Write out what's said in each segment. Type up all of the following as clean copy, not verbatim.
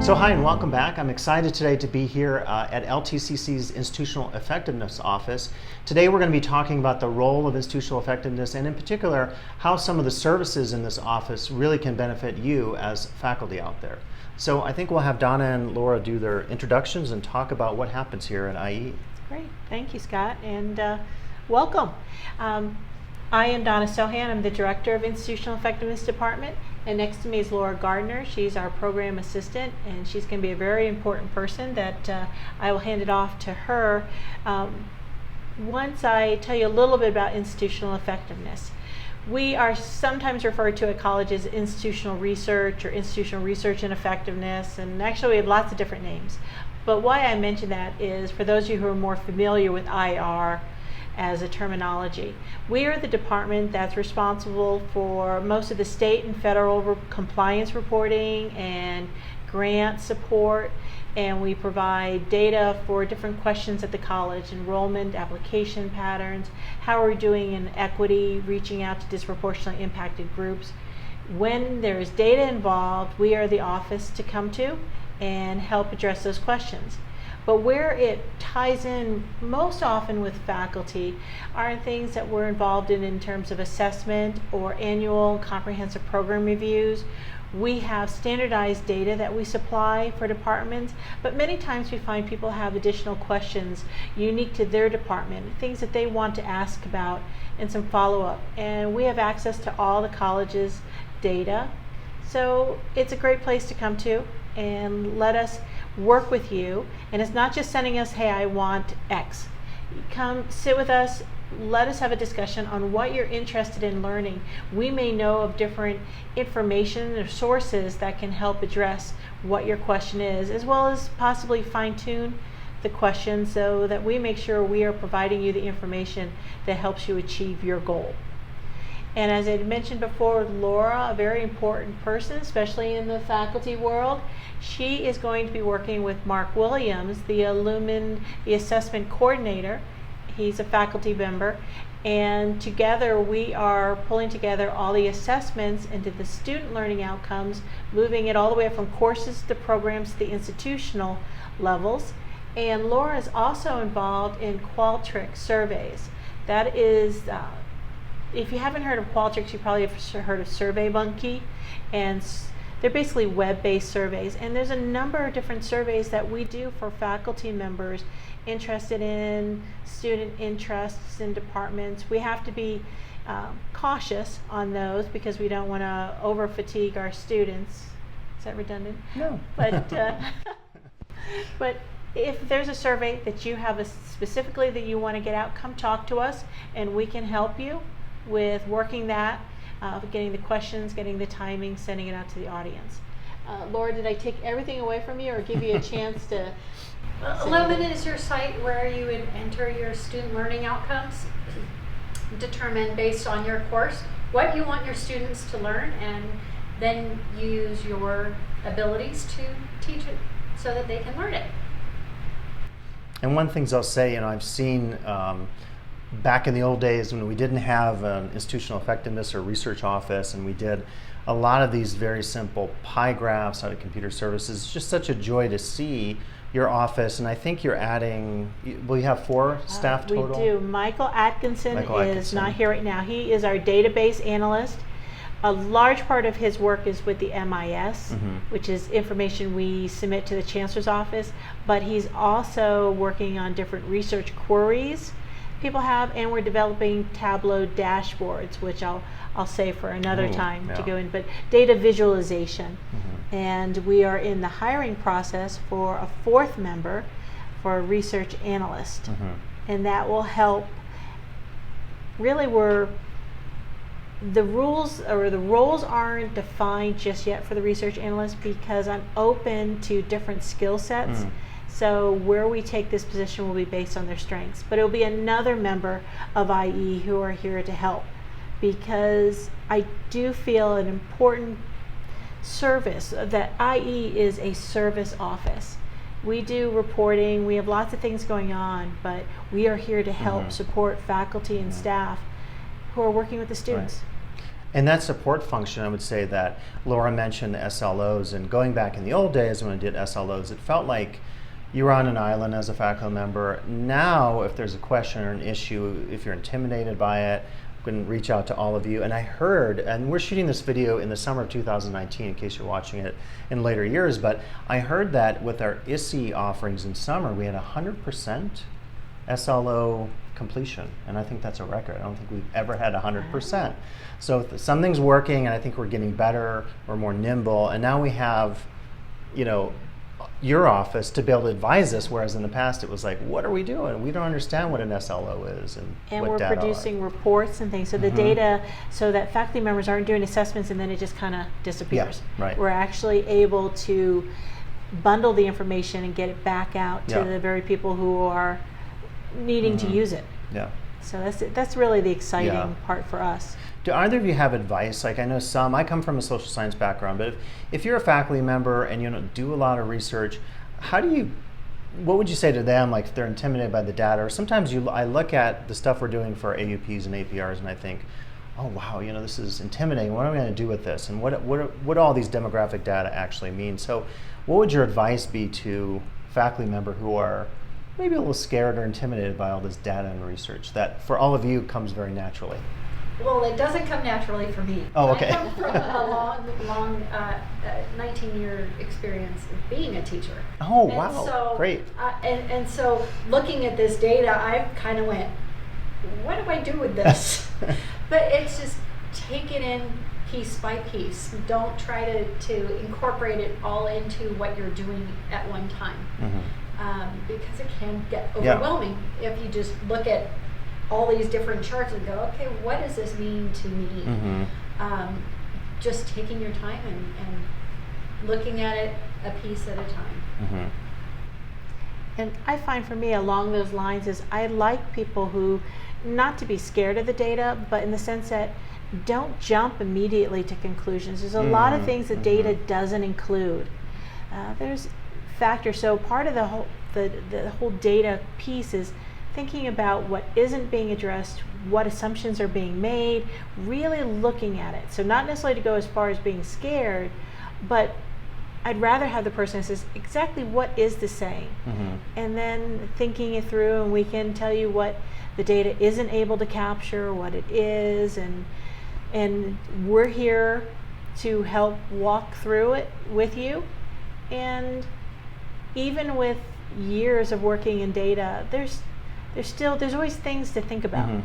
So hi and welcome back. I'm excited today to be here at LTCC's Institutional Effectiveness Office. Today we're going to be talking about the role of institutional effectiveness and in particular how some of the services in this office really can benefit you as faculty out there. So I think we'll have Donna and Laura do their introductions and talk about what happens here at IE. Great. Thank you, Scott, and welcome. I am Donna Sohan. I'm the Director of Institutional Effectiveness Department, and next to me is Laura Gardner. She's our Program Assistant, and she's going to be a very important person that I will hand it off to her once I tell you a little bit about institutional effectiveness. We are sometimes referred to at colleges as institutional research or institutional research and effectiveness, and actually we have lots of different names. But why I mention that is for those of you who are more familiar with IR as a terminology. We are the department that's responsible for most of the state and federal compliance reporting and grant support, and we provide data for different questions at the college, enrollment, application patterns, how we're doing in equity, reaching out to disproportionately impacted groups. When there is data involved, we are the office to come to and help address those questions. But where it ties in most often with faculty are things that we're involved in terms of assessment or annual comprehensive program reviews. We have standardized data that we supply for departments, but many times we find people have additional questions unique to their department, things that they want to ask about and some follow-up. And we have access to all the college's data. So it's a great place to come to and let us work with you. And it's not just sending us, hey, I want X. Come sit with us, let us have a discussion on what you're interested in learning. We may know of different information or sources that can help address what your question is, as well as possibly fine-tune the question so that we make sure we are providing you the information that helps you achieve your goal. And as I mentioned before, Laura, a very important person, especially in the faculty world, she is going to be working with Mark Williams, the assessment coordinator. He's a faculty member, and together we are pulling together all the assessments into the student learning outcomes, moving it all the way from courses to programs to the institutional levels. And Laura is also involved in Qualtrics surveys. That is, if you haven't heard of Qualtrics, you probably have heard of SurveyMonkey, and they're basically web-based surveys. And there's a number of different surveys that we do for faculty members interested in student interests in departments. We have to be cautious on those because we don't want to over-fatigue our students. Is that redundant? No. But if there's a survey that you have specifically that you want to get out, come talk to us and we can help you with working that, getting the questions, getting the timing, sending it out to the audience. Laura, did I take everything away from you or give you a chance to? Lumen is your site where you would enter your student learning outcomes, determine based on your course what you want your students to learn, and then use your abilities to teach it so that they can learn it. And one thing I'll say, I've seen back in the old days when we didn't have an institutional effectiveness or research office, and we did a lot of these very simple pie graphs out of computer services. It's just such a joy to see your office, and I think you're adding, will you have 4 staff total? We do. Michael Atkinson is not here right now. He is our database analyst. A large part of his work is with the MIS, which is information we submit to the Chancellor's office, but he's also working on different research queries people have, and we're developing Tableau dashboards, which I'll say for another time to go in, but data visualization. And we are in the hiring process for a 4th member for a research analyst. And that will help. Really, the rules or the roles aren't defined just yet for the research analyst because I'm open to different skill sets. So where we take this position will be based on their strengths. But it will be another member of IE who are here to help, because I do feel an important service that IE is a service office. We do reporting, we have lots of things going on, but we are here to help support faculty and staff who are working with the students. Right. And that support function, I would say that Laura mentioned the SLOs, and going back in the old days when I did SLOs, it felt like you were on an island as a faculty member. Now, if there's a question or an issue, if you're intimidated by it, you can reach out to all of you. And I heard, and we're shooting this video in the summer of 2019 in case you're watching it in later years, but I heard that with our ISSE offerings in summer, we had 100% SLO completion, and I think that's a record. I don't think we've ever had 100%. So something's working, and I think we're getting better, we're more nimble, and now we have, your office to be able to advise us, whereas in the past it was like, what are we doing? We don't understand what an SLO is and what we're data producing reports and things. So the data, so that faculty members aren't doing assessments and then it just kind of disappears. Yeah, right. We're actually able to bundle the information and get it back out to the very people who are needing to use it. Yeah. So that's really the exciting part for us. Do either of you have advice? Like, I know I come from a social science background, but if you're a faculty member and you do a lot of research, what would you say to them, like if they're intimidated by the data? Or sometimes I look at the stuff we're doing for AUPs and APRs and I think, oh wow, this is intimidating. What am I going to do with this? And what all these demographic data actually mean? So what would your advice be to faculty member who are maybe a little scared or intimidated by all this data and research that for all of you comes very naturally? Well, it doesn't come naturally for me. Oh, okay. I come from a long 19-year experience of being a teacher. Oh, and wow. So, great. And so looking at this data, I kind of went, what do I do with this? But it's just take it in piece by piece. Don't try to incorporate it all into what you're doing at one time. Because it can get overwhelming if you just look at all these different charts and go, okay, what does this mean to me? Just taking your time and looking at it a piece at a time. And I find for me along those lines is I like people who, not to be scared of the data, but in the sense that don't jump immediately to conclusions. There's a lot of things that data doesn't include. There's factors. So part of the whole data piece is thinking about what isn't being addressed, what assumptions are being made, really looking at it. So not necessarily to go as far as being scared, but I'd rather have the person who says exactly what is this saying, and then thinking it through, and we can tell you what the data isn't able to capture, what it is, and we're here to help walk through it with you. And even with years of working in data, there's always things to think about,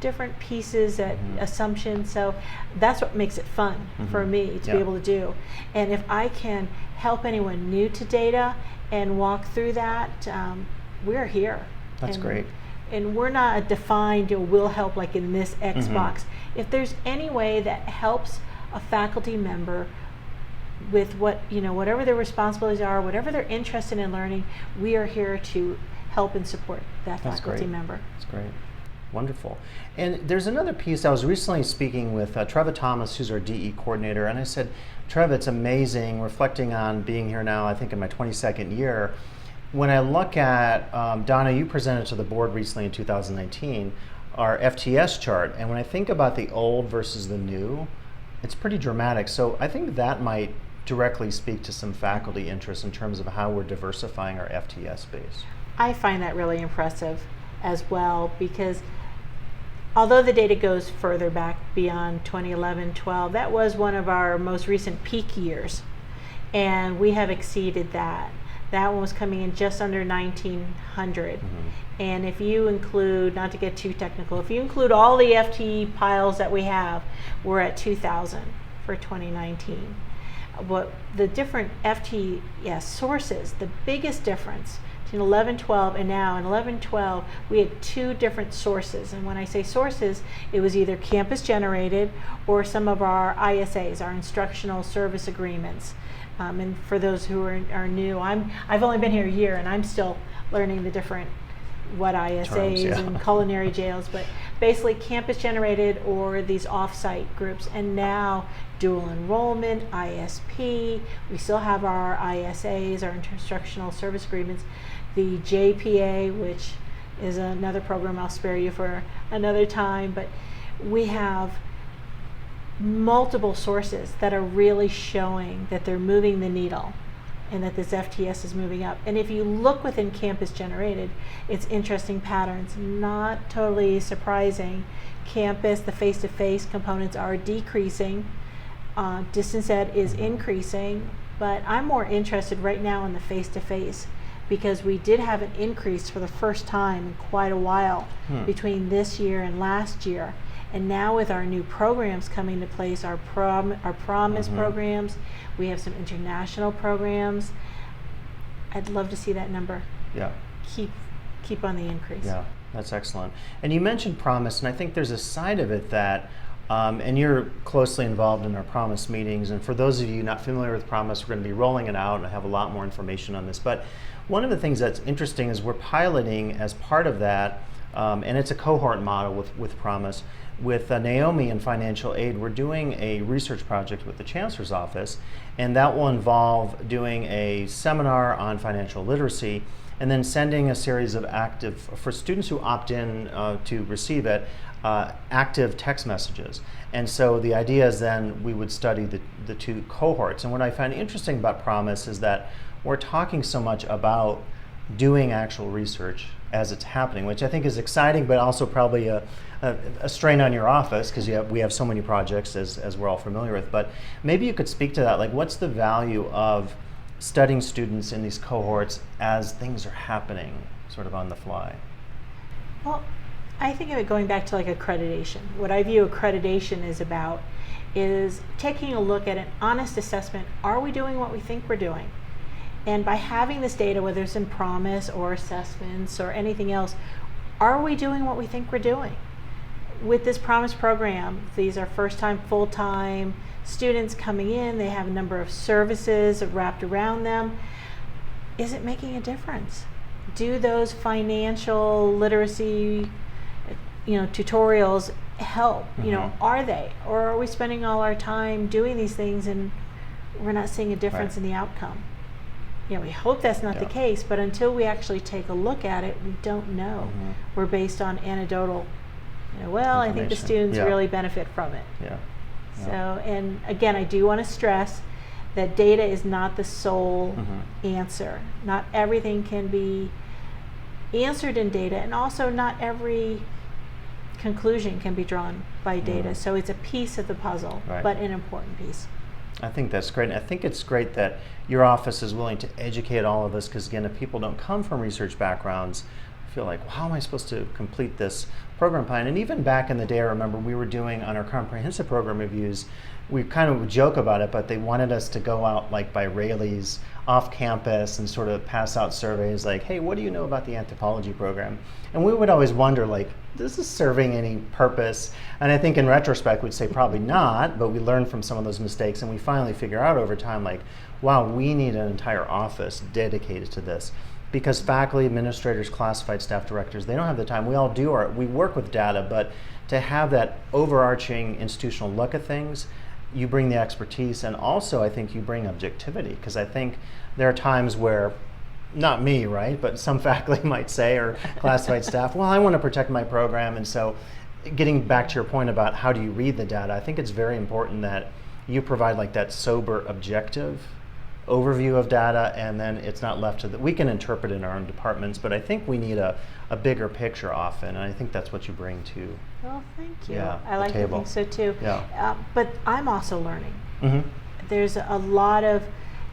different pieces, assumptions. So that's what makes it fun for me to be able to do. And if I can help anyone new to data and walk through that, we're here. That's great. And we're not defined, we'll help like in this X box. If there's any way that helps a faculty member with whatever their responsibilities are, whatever they're interested in learning, we are here to help and support that faculty member. That's great. Wonderful. And there's another piece. I was recently speaking with Treva Thomas, who's our DE coordinator, and I said, Treva, it's amazing, reflecting on being here now, I think in my 22nd year. When I look at, Donna, you presented to the board recently in 2019, our FTS chart, and when I think about the old versus the new, it's pretty dramatic. So I think that might directly speak to some faculty interest in terms of how we're diversifying our FTS base. I find that really impressive as well, because although the data goes further back beyond 2011-12, that was one of our most recent peak years, and we have exceeded that. That one was coming in just under 1,900. And if you include, not to get too technical, if you include all the FTE piles that we have, we're at 2,000 for 2019. But the different FTE sources, the biggest difference between 11-12 and now, in 11-12, we had two different sources. And when I say sources, it was either campus generated or some of our ISAs, our instructional service agreements. And for those who are new, I've only been here a year, and I'm still learning the different ISAs terms, and culinary jails, but basically campus generated or these off-site groups. And now dual enrollment, ISP, we still have our ISAs, our instructional service agreements, the JPA, which is another program I'll spare you for another time, but we have multiple sources that are really showing that they're moving the needle and that this FTS is moving up. And if you look within campus generated, it's interesting patterns, not totally surprising. Campus, the face-to-face components are decreasing. Distance ed is increasing, but I'm more interested right now in the face-to-face because we did have an increase for the first time in quite a while between this year and last year. And now with our new programs coming into place, our Promise programs, we have some international programs. I'd love to see that number keep on the increase. Yeah, that's excellent. And you mentioned Promise, and I think there's a side of it that, and you're closely involved in our Promise meetings, and for those of you not familiar with Promise, we're going to be rolling it out, and I have a lot more information on this. But one of the things that's interesting is we're piloting as part of that, and it's a cohort model with Promise. With Naomi in financial aid, we're doing a research project with the Chancellor's Office, and that will involve doing a seminar on financial literacy and then sending a series of for students who opt in to receive it, active text messages. And so the idea is then we would study the two cohorts. And what I find interesting about Promise is that we're talking so much about doing actual research as it's happening, which I think is exciting, but also probably a strain on your office because we have so many projects as we're all familiar with. But maybe you could speak to that. Like, what's the value of studying students in these cohorts as things are happening, sort of on the fly? Well, I think of it going back to like accreditation. What I view accreditation is taking a look at an honest assessment. Are we doing what we think we're doing? And by having this data, whether it's in Promise or assessments or anything else, are we doing what we think we're doing? With this Promise program, these are first-time, full-time students coming in. They have a number of services wrapped around them. Is it making a difference? Do those financial literacy, tutorials help? Are they? Or are we spending all our time doing these things and we're not seeing a difference in the outcome? We hope that's not the case, but until we actually take a look at it, we don't know. We're based on anecdotal, I think the students really benefit from it. So, and again, I do want to stress that data is not the sole answer. Not everything can be answered in data, and also not every conclusion can be drawn by data. So it's a piece of the puzzle, but an important piece. I think that's great. And I think it's great that your office is willing to educate all of us, because again, if people don't come from research backgrounds, I feel like, well, how am I supposed to complete this program plan? And even back in the day, I remember we were doing on our comprehensive program reviews, we kind of would joke about it, but they wanted us to go out like by Rayleighs off campus and sort of pass out surveys like, hey, what do you know about the anthropology program? And we would always wonder, like, is this serving any purpose? And I think in retrospect, we'd say probably not, but we learned from some of those mistakes, and we finally figure out over time, like, wow, we need an entire office dedicated to this. Because faculty, administrators, classified staff directors, they don't have the time. We all do we work with data, but to have that overarching institutional look at things, you bring the expertise, and also I think you bring objectivity, because I think there are times where, not me, right, but some faculty might say, or classified staff, well, I want to protect my program. And so getting back to your point about how do you read the data, I think it's very important that you provide like that sober, objective overview of data, and then it's not left to we can interpret in our own departments, but I think we need a bigger picture often, and I think that's what you bring to thank you. I like to think so too. Yeah. But I'm also learning. There's a lot of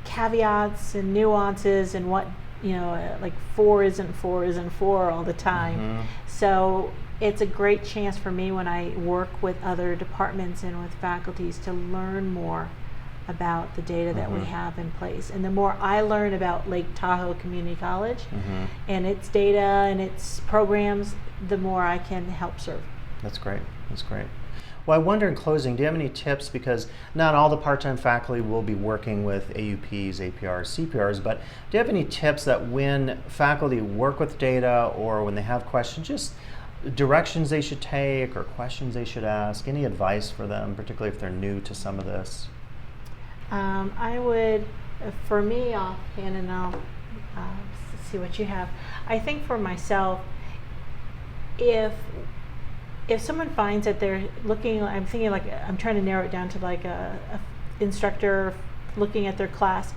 caveats and nuances and what, like 4 isn't 4 all the time. So it's a great chance for me when I work with other departments and with faculties to learn more about the data that we have in place. And the more I learn about Lake Tahoe Community College and its data and its programs, the more I can help serve. That's great. That's great. Well, I wonder in closing, do you have any tips? Because not all the part-time faculty will be working with AUPs, APRs, CPRs, but do you have any tips that when faculty work with data or when they have questions, just directions they should take or questions they should ask? Any advice for them, particularly if they're new to some of this? I would, for me offhand, and I'll see what you have. I think for myself, if if someone finds that they're looking, I'm thinking like, I'm trying to narrow it down to like a instructor looking at their class.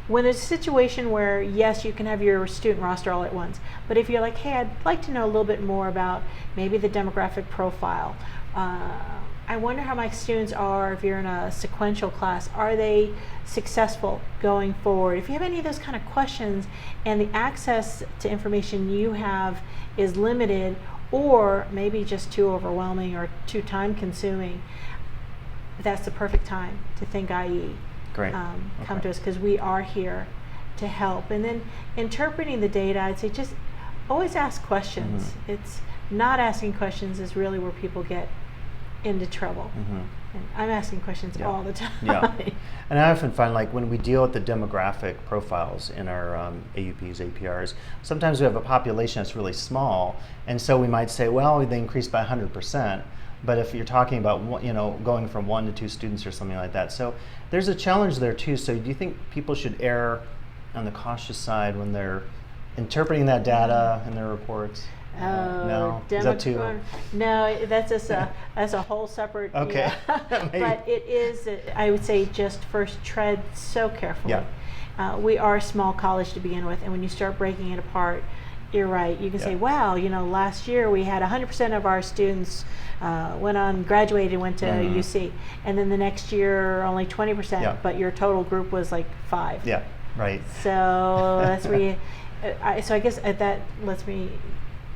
When there's a situation where, yes, you can have your student roster all at once, but if you're like, hey, I'd like to know a little bit more about maybe the demographic profile. I wonder how my students are, if you're in a sequential class, are they successful going forward? If you have any of those kind of questions and the access to information you have is limited or maybe just too overwhelming or too time consuming, that's the perfect time to think IE. Great. Come to us, because we are here to help. And then interpreting the data, I'd say just always ask questions. It's not asking questions is really where people get into trouble. And I'm asking questions all the time. Yeah. And I often find, like, when we deal with the demographic profiles in our AUPs, APRs, sometimes we have a population that's really small, and so we might say, well, they increased by 100%. But if you're talking about, you know, going from 1 to 2 students or something like that, so there's a challenge there too. So do you think people should err on the cautious side when they're interpreting that data in their reports? No, is that too? No, that's just that's a whole separate. Okay. But it is. I would say just first tread so carefully. Yeah. We are a small college to begin with, and when you start breaking it apart, you're right. You can say, wow, you know, last year we had 100% of our students graduated, went to UC, and then the next year only 20%, but your total group was like 5. Yeah, right. So that's where you, so I guess that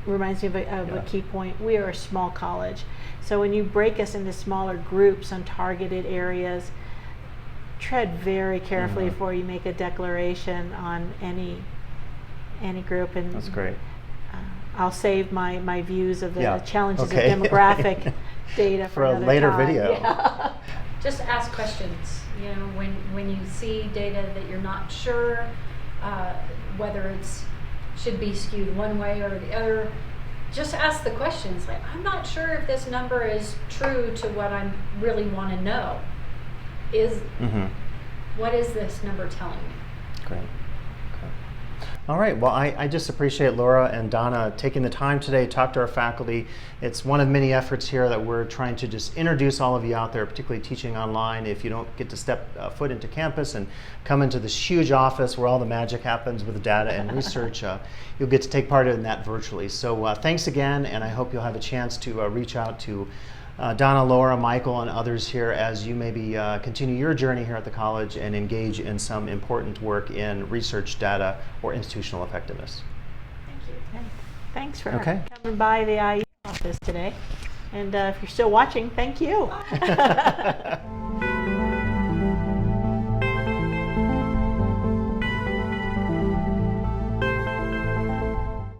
reminds me of a key point. We are a small college, so when you break us into smaller groups on targeted areas, tread very carefully before you make a declaration on any group. And that's great. I'll save my views of the challenges of demographic data for a later time. video. Yeah. Just ask questions. You know, when you see data that you're not sure whether it's should be skewed one way or the other, just ask the questions. Like, I'm not sure if this number is true to what I really want to know. What is this number telling me? Great. All right, well, I just appreciate Laura and Donna taking the time today to talk to our faculty. It's one of many efforts here that we're trying to just introduce all of you out there, particularly teaching online. If you don't get to step foot into campus and come into this huge office where all the magic happens with data and research, you'll get to take part in that virtually. So thanks again, and I hope you'll have a chance to reach out to Donna, Laura, Michael, and others here as you maybe continue your journey here at the college and engage in some important work in research data or institutional effectiveness. Thank you. Thanks for coming by the IE office today. And if you're still watching, thank you.